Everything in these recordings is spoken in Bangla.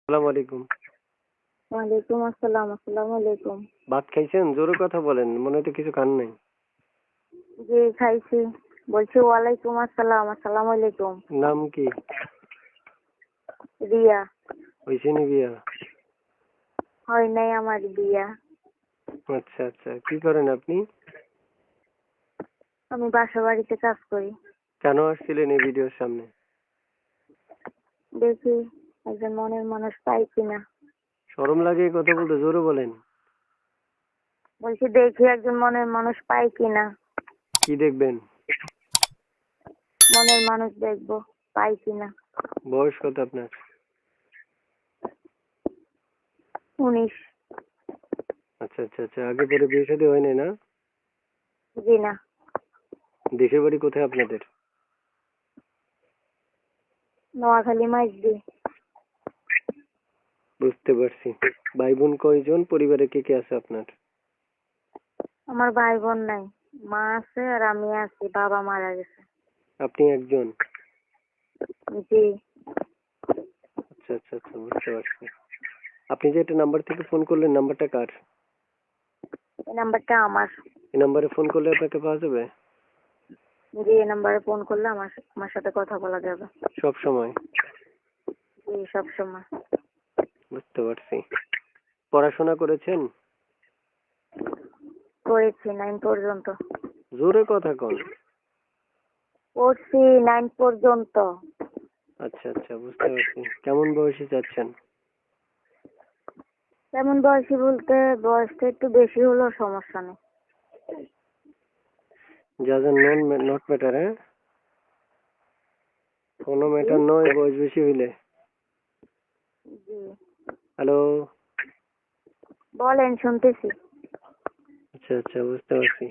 আসসালামু আলাইকুম। ওয়ালাইকুম আসসালাম। আসসালামু আলাইকুম। ভাত খাইছেন? জোরে কথা বলেন। মনে হয় তো কিছু খান নাই। জি খাইছি। বলছি ওয়ালাইকুম আসসালাম। আসসালামু আলাইকুম। নাম কি? রিয়া। হইছে নি বিয়া? হয় নাই আমার বিয়া। আচ্ছা আচ্ছা। কি করেন আপনি? আমি বাসা বাড়িতে কাজ করি। কেন আসছিলেন এই ভিডিওর সামনে? দেখি একজন মনের মানুষ পাই কিনা। শরম লাগে এই কথা বলতে? জোরে বলেন। বলছি দেখি একজন মনের মানুষ পাই কিনা। কি দেখবেন? মনের মানুষ দেখবো পাই কিনা। বয়স কত আপনার? 19। আচ্ছা আচ্ছা আচ্ছা। আগে পরে বিয়ে শাদী হয় নাই না? জি না। দেশের বাড়ি কোথায় আপনাদের? নোয়াখালী মাইজদি। বুঝতে পারছি। ভাই বোন কয়জন? পরিবারে কে কে আছে আপনার? আমার ভাই বোন নাই। মা আছে আর আমি আছি। বাবা মারা গেছে। আপনি একজন? জি। আচ্ছা আচ্ছা আচ্ছা, বুঝতে পারছি। আপনি যে একটা নাম্বার থেকে ফোন করলেন, নাম্বারটা কার? এই নাম্বারটা আমার। এই নাম্বারে ফোন করলে আপনাকে পাওয়া যাবে? জি এই নাম্বারে ফোন করলে আমার সাথে কথা বলা যাবে। সব সময়? জি সবসময়। বুঝতে পারছি। পড়াশোনা করেছেন? করেছি 9 পর্যন্ত। জোরে কথা কন। পড়ছি 9 পর্যন্ত। আচ্ছা আচ্ছা, বুঝতে পারছি। কেমন বয়সে যাচ্ছেন? তেমন বয়সী বলতে বয়সটা একটু বেশি হলেও সমস্যা নেই। যা যা নট ম্যাটার, হ্যাঁ? কোনো জি ম্যাটার নয় বয়স বেশি হইলে। জি হ্যালো। বলেন শুনতেছি। আচ্ছা আচ্ছা, বুঝতে পারছি।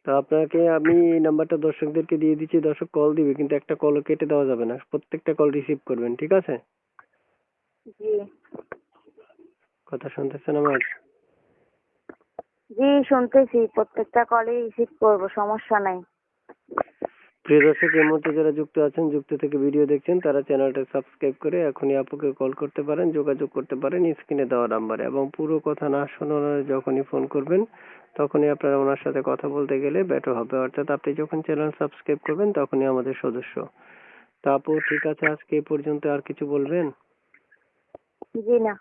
তো আপনাকে আমি এই নাম্বারটা দর্শকদেরকে দিয়ে দিচ্ছি, দর্শক কল দিবে, কিন্তু একটা কলও কেটে দেওয়া যাবে না, প্রত্যেকটা কল রিসিভ করবেন, ঠিক আছে? জি কথা শুনতেছেন আমার? জি শুনতেছি, প্রত্যেকটা কলই রিসিভ করবো, সমস্যা নাই। প্রিয় দর্শক, এই মুহূর্তে যারা যুক্ত আছেন, যুক্ত থেকে ভিডিও দেখছেন, তারা চ্যানেলটা সাবস্ক্রাইব করে এখনই আপুকে কল করতে পারেন, যোগাযোগ করতে পারেন স্ক্রিনে দেওয়া নাম্বারে, এবং পুরো কথা না শোনার যখনই ফোন করবেন তখনই আপনারা ওনার সাথে কথা বলতে গেলে বেটার হবে, অর্থাৎ আপনি যখন চ্যানেল সাবস্ক্রাইব করবেন তখনই আমাদের সদস্য। তা আপু, ঠিক আছে, আজকে এই পর্যন্ত। আর কিছু বলবেন? জি না।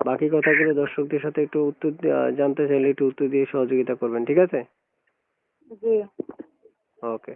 বাকি কথাগুলো দর্শকদের সাথে একটু উত্তর জানতে চাইলে একটু উত্তর দিয়ে সহযোগিতা করবেন, ঠিক আছে? জি। ওকে।